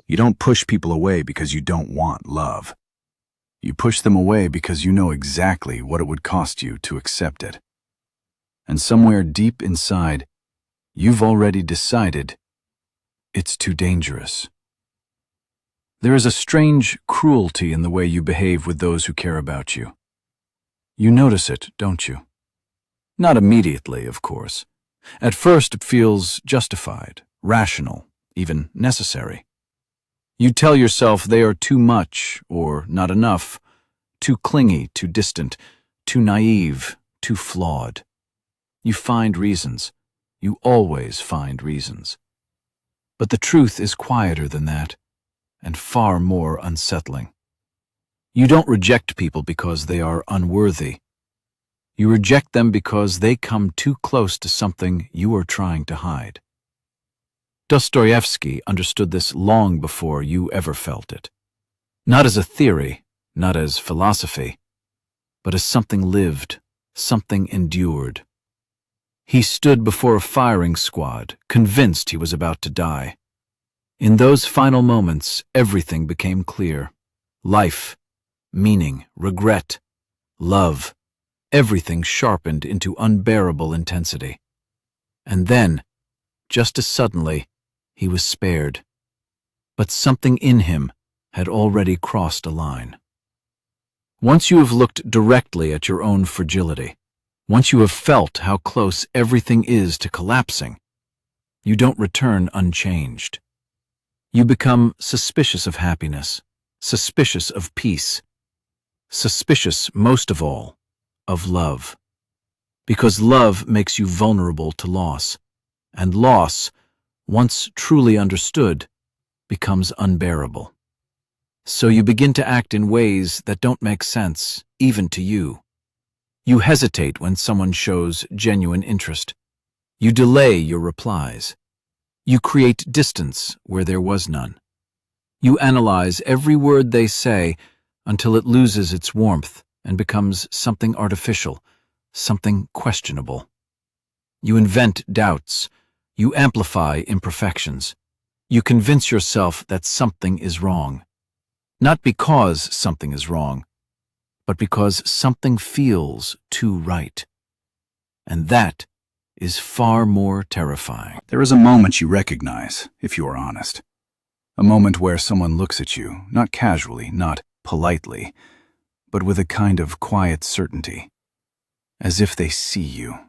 You don't push people away because you don't want love. You push them away because you know exactly what it would cost you to accept it. And somewhere deep inside, you've already decided it's too dangerous. There is a strange cruelty in the way you behave with those who care about you. You notice it, don't you? Not immediately, of course. At first, it feels justified, rational, even necessary. You tell yourself they are too much or not enough, too clingy, too distant, too naive, too flawed. You find reasons. You always find reasons. But the truth is quieter than that, and far more unsettling. You don't reject people because they are unworthy. You reject them because they come too close to something you are trying to hide. Dostoevsky understood this long before you ever felt it. Not as a theory, not as philosophy, but as something lived, something endured. He stood before a firing squad, convinced he was about to die. In those final moments, everything became clear. Life, meaning, regret, love, everything sharpened into unbearable intensity. And then, just as suddenly, he was spared. But something in him had already crossed a line. Once you have looked directly at your own fragility, once you have felt how close everything is to collapsing, you don't return unchanged. You become suspicious of happiness, suspicious of peace, suspicious, most of all, of love. Because love makes you vulnerable to loss, and loss, once truly understood, becomes unbearable. So you begin to act in ways that don't make sense, even to you. You hesitate when someone shows genuine interest. You delay your replies. You create distance where there was none. You analyze every word they say until it loses its warmth and becomes something artificial, something questionable. You invent doubts. You amplify imperfections. You convince yourself that something is wrong. Not because something is wrong, but because something feels too right. And that is far more terrifying. There is a moment you recognize, if you are honest. A moment where someone looks at you, not casually, not politely, but with a kind of quiet certainty, as if they see you.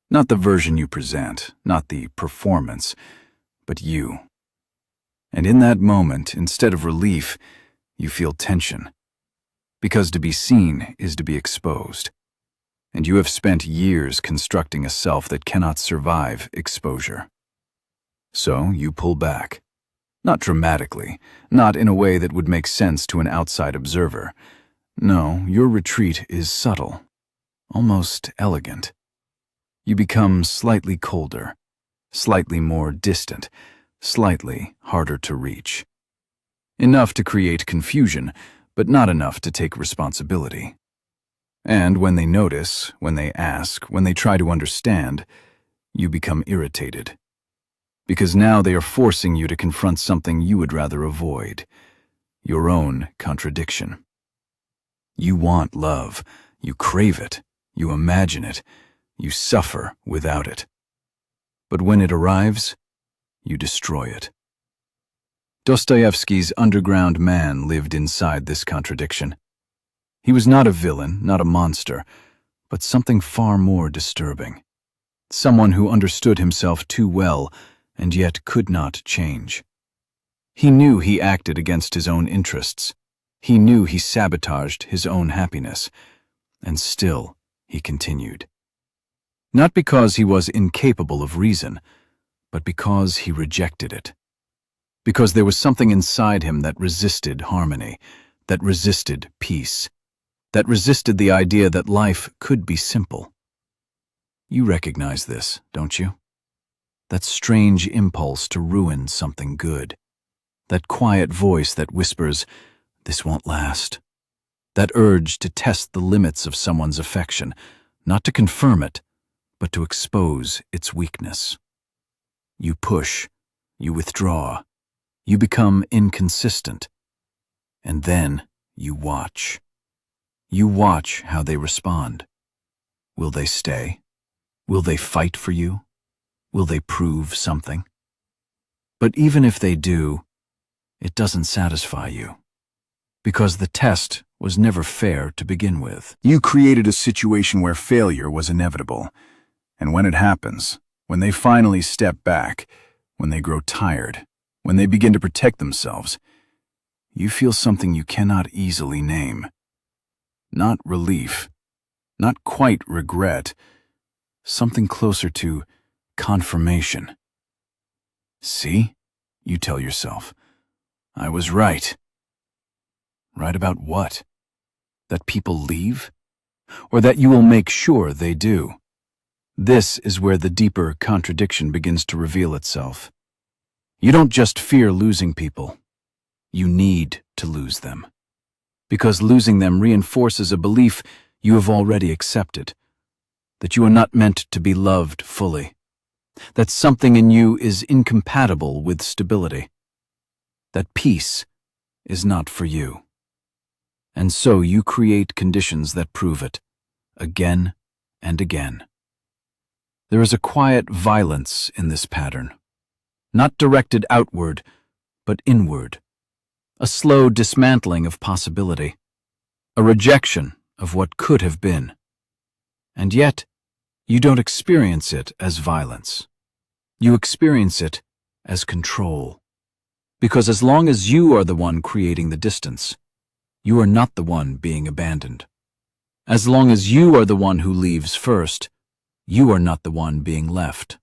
Not the version you present, not the performance, but you. And in that moment, instead of relief, you feel tension. Because to be seen is to be exposed. And you have spent years constructing a self that cannot survive exposure. So you pull back. Not dramatically, not in a way that would make sense to an outside observer. No, your retreat is subtle, almost elegant. You become slightly colder, slightly more distant, slightly harder to reach. Enough to create confusion, but not enough to take responsibility. And when they notice, when they ask, when they try to understand, you become irritated. Because now they are forcing you to confront something you would rather avoid, your own contradiction. You want love, you crave it, you imagine it, you suffer without it. But when it arrives, you destroy it. Dostoevsky's underground man lived inside this contradiction. He was not a villain, not a monster, but something far more disturbing. Someone who understood himself too well and yet could not change. He knew he acted against his own interests. He knew he sabotaged his own happiness. And still he continued. Not because he was incapable of reason, but because he rejected it. Because there was something inside him that resisted harmony, that resisted peace, that resisted the idea that life could be simple. You recognize this, don't you? That strange impulse to ruin something good. That quiet voice that whispers, "This won't last." That urge to test the limits of someone's affection, not to confirm it, but to expose its weakness. You push, you withdraw, You become inconsistent. And then you watch. You watch how they respond. Will they stay? Will they fight for you? Will they prove something? But even if they do, it doesn't satisfy you, because the test was never fair to begin with. You created a situation where failure was inevitable. And when it happens, when they finally step back, when they grow tired, when they begin to protect themselves, you feel something you cannot easily name. Not relief, not quite regret, something closer to confirmation. See, you tell yourself, I was right. Right about what? That people leave? Or that you will make sure they do? This is where the deeper contradiction begins to reveal itself. You don't just fear losing people. You need to lose them. Because losing them reinforces a belief you have already accepted, that you are not meant to be loved fully, that something in you is incompatible with stability, that peace is not for you. And so you create conditions that prove it, again and again. There is a quiet violence in this pattern, not directed outward, but inward, a slow dismantling of possibility, a rejection of what could have been. And yet, you don't experience it as violence. You experience it as control. Because as long as you are the one creating the distance, you are not the one being abandoned. As long as you are the one who leaves first, you are not the one being left.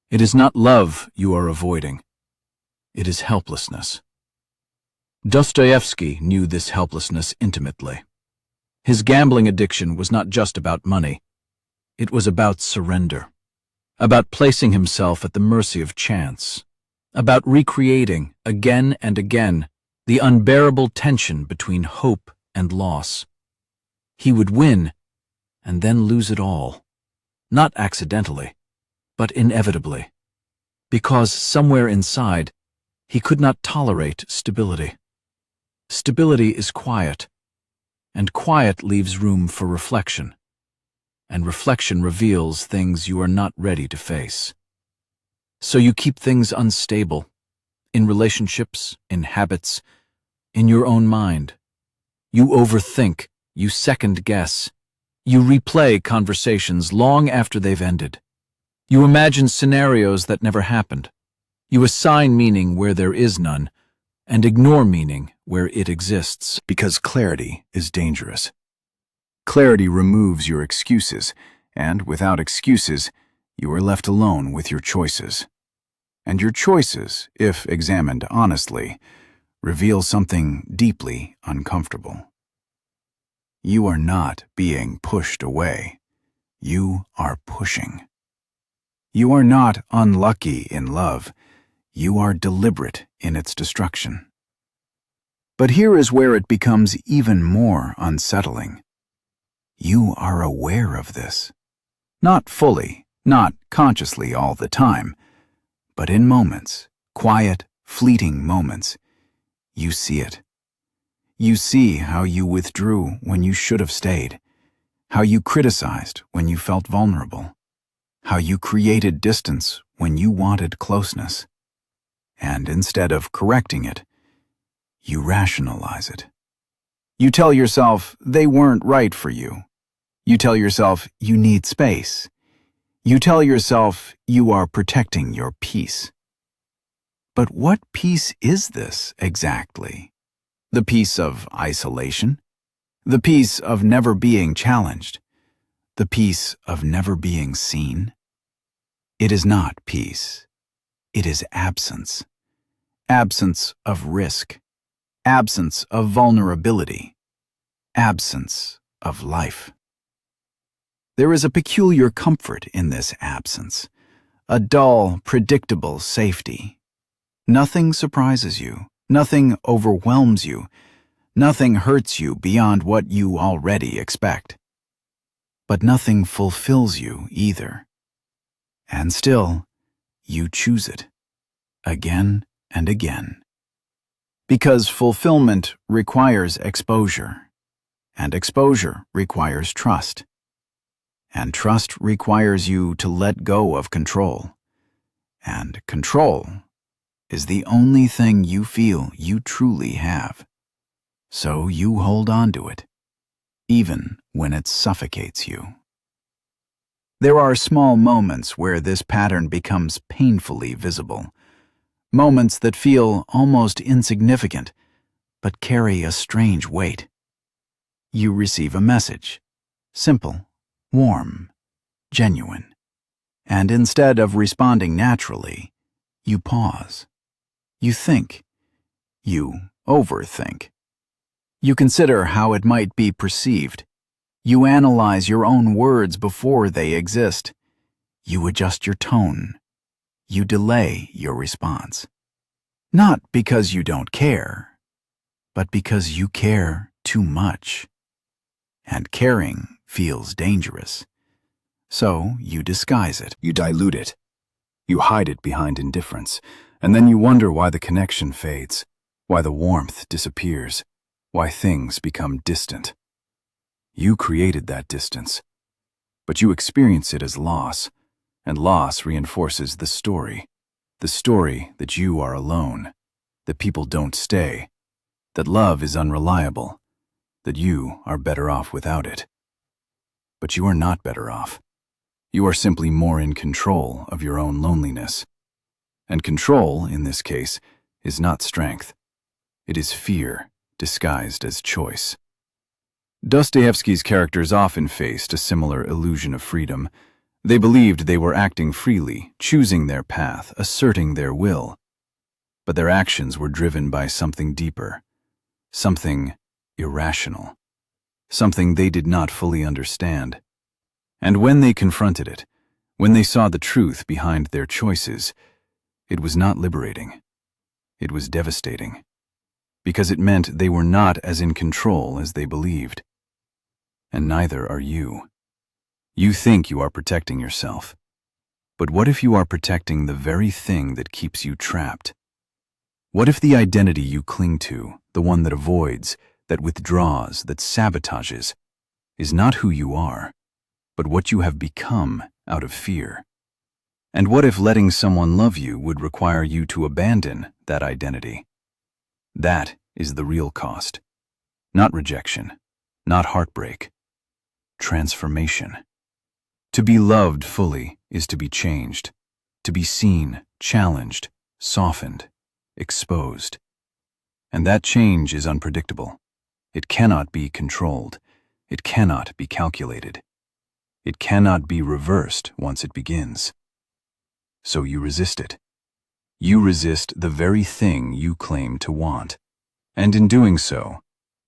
It is not love you are avoiding. It is helplessness. Dostoevsky knew this helplessness intimately. His gambling addiction was not just about money. It was about surrender, about placing himself at the mercy of chance, about recreating, again and again, the unbearable tension between hope and loss. He would win, and then lose it all. Not accidentally, but inevitably, because somewhere inside, he could not tolerate stability. Stability is quiet, and quiet leaves room for reflection, and reflection reveals things you are not ready to face. So you keep things unstable, in relationships, in habits, in your own mind. You overthink, you second-guess, you replay conversations long after they've ended. You imagine scenarios that never happened. You assign meaning where there is none, and ignore meaning where it exists. Because clarity is dangerous. Clarity removes your excuses, and without excuses, you are left alone with your choices. And your choices, if examined honestly, reveal something deeply uncomfortable. You are not being pushed away. You are pushing. You are not unlucky in love. You are deliberate in its destruction. But here is where it becomes even more unsettling. You are aware of this. Not fully, not consciously all the time, but in moments, quiet, fleeting moments, you see it. You see how you withdrew when you should have stayed, how you criticized when you felt vulnerable, how you created distance when you wanted closeness. And instead of correcting it, you rationalize it. You tell yourself they weren't right for you. You tell yourself you need space. You tell yourself you are protecting your peace. But what peace is this exactly? The peace of isolation? The peace of never being challenged? The peace of never being seen? It is not peace. It is absence. Absence of risk. Absence of vulnerability. Absence of life. There is a peculiar comfort in this absence, a dull, predictable safety. Nothing surprises you, nothing overwhelms you, nothing hurts you beyond what you already expect. But nothing fulfills you either. And still, you choose it, again and again. Because fulfillment requires exposure, and exposure requires trust. And trust requires you to let go of control. And control is the only thing you feel you truly have. So you hold on to it, even when it suffocates you. There are small moments where this pattern becomes painfully visible. Moments that feel almost insignificant, but carry a strange weight. You receive a message, simple, warm, genuine, and instead of responding naturally, you pause. You think. You overthink. You consider how it might be perceived. You analyze your own words before they exist. You adjust your tone. You delay your response. Not because you don't care, but because you care too much. And caring feels dangerous. So you disguise it. You dilute it. You hide it behind indifference, and then you wonder why the connection fades, why the warmth disappears, why things become distant. You created that distance, but you experience it as loss, and loss reinforces the story that you are alone, that people don't stay, that love is unreliable, that you are better off without it. But you are not better off. You are simply more in control of your own loneliness. And control, in this case, is not strength. It is fear disguised as choice. Dostoevsky's characters often faced a similar illusion of freedom. They believed they were acting freely, choosing their path, asserting their will. But their actions were driven by something deeper, something irrational, something they did not fully understand. And when they confronted it, when they saw the truth behind their choices, it was not liberating. It was devastating, because it meant they were not as in control as they believed. And neither are you. You think you are protecting yourself. But what if you are protecting the very thing that keeps you trapped? What if the identity you cling to, the one that avoids, that withdraws, that sabotages, is not who you are, but what you have become out of fear? And what if letting someone love you would require you to abandon that identity? That is the real cost. Not rejection, not heartbreak. Transformation. To be loved fully is to be changed, to be seen, challenged, softened, exposed. And that change is unpredictable. It cannot be controlled. It cannot be calculated. It cannot be reversed once it begins. So you resist it. You resist the very thing you claim to want. And in doing so,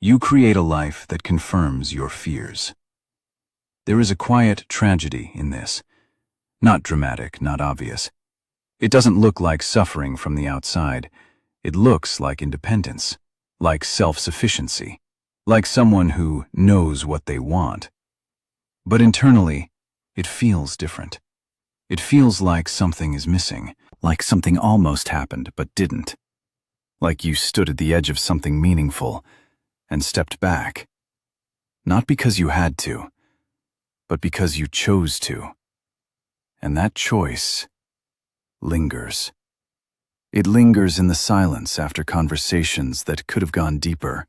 you create a life that confirms your fears. There is a quiet tragedy in this. Not dramatic, not obvious. It doesn't look like suffering from the outside. It looks like independence, like self-sufficiency, like someone who knows what they want. But internally, it feels different. It feels like something is missing, like something almost happened but didn't. Like you stood at the edge of something meaningful and stepped back. Not because you had to, but because you chose to. And that choice lingers. It lingers in the silence after conversations that could have gone deeper,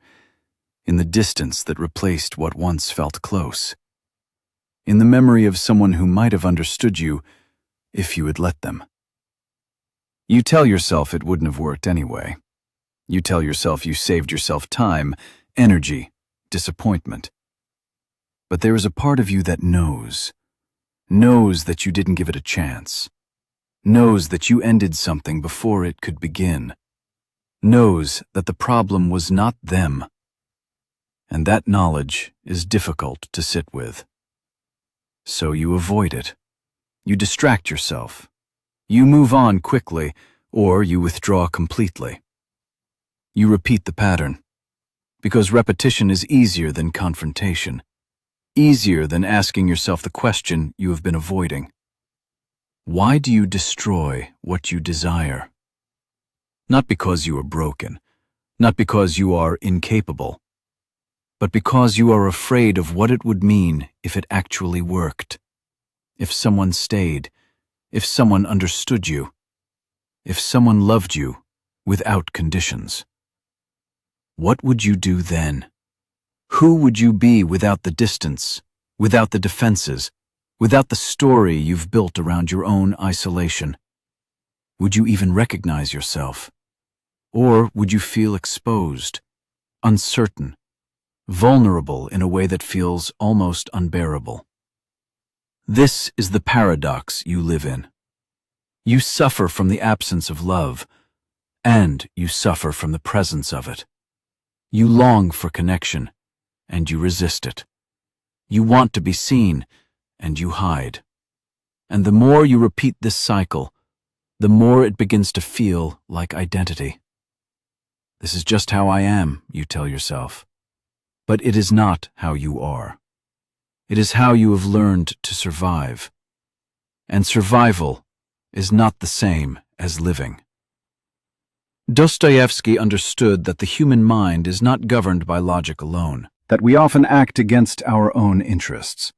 in the distance that replaced what once felt close, in the memory of someone who might have understood you if you had let them. You tell yourself it wouldn't have worked anyway. You tell yourself you saved yourself time, energy, disappointment. But there is a part of you that knows that you didn't give it a chance, knows that you ended something before it could begin, knows that the problem was not them. And that knowledge is difficult to sit with. So you avoid it. You distract yourself. You move on quickly, or you withdraw completely. You repeat the pattern, because repetition is easier than confrontation, easier than asking yourself the question you have been avoiding. Why do you destroy what you desire? Not because you are broken, not because you are incapable, but because you are afraid of what it would mean if it actually worked. If someone stayed, if someone understood you, if someone loved you without conditions. What would you do then? Who would you be without the distance, without the defenses, without the story you've built around your own isolation? Would you even recognize yourself? Or would you feel exposed, uncertain, vulnerable in a way that feels almost unbearable? This is the paradox you live in. You suffer from the absence of love, and you suffer from the presence of it. You long for connection, and you resist it. You want to be seen, and you hide. And the more you repeat this cycle, the more it begins to feel like identity. This is just how I am, you tell yourself. But it is not how you are. It is how you have learned to survive. And survival is not the same as living. Dostoevsky understood that the human mind is not governed by logic alone, that we often act against our own interests,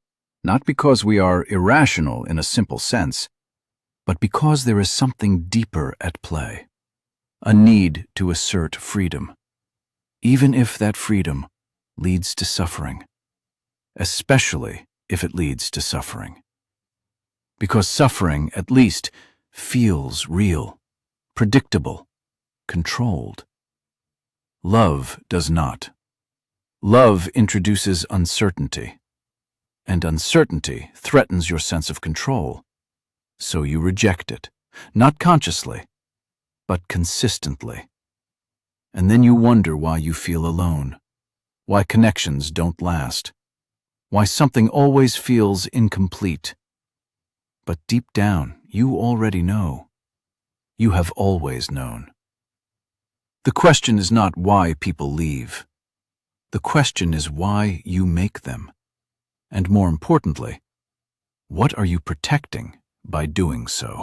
not because we are irrational in a simple sense, but because there is something deeper at play, a need to assert freedom, even if that freedom leads to suffering, especially if it leads to suffering. Because suffering, at least, feels real, predictable, controlled. Love does not. Love introduces uncertainty, and uncertainty threatens your sense of control. So you reject it, not consciously, but consistently. And then you wonder why you feel alone, why connections don't last, why something always feels incomplete. But deep down, you already know. You have always known. The question is not why people leave. The question is why you make them. And more importantly, what are you protecting by doing so?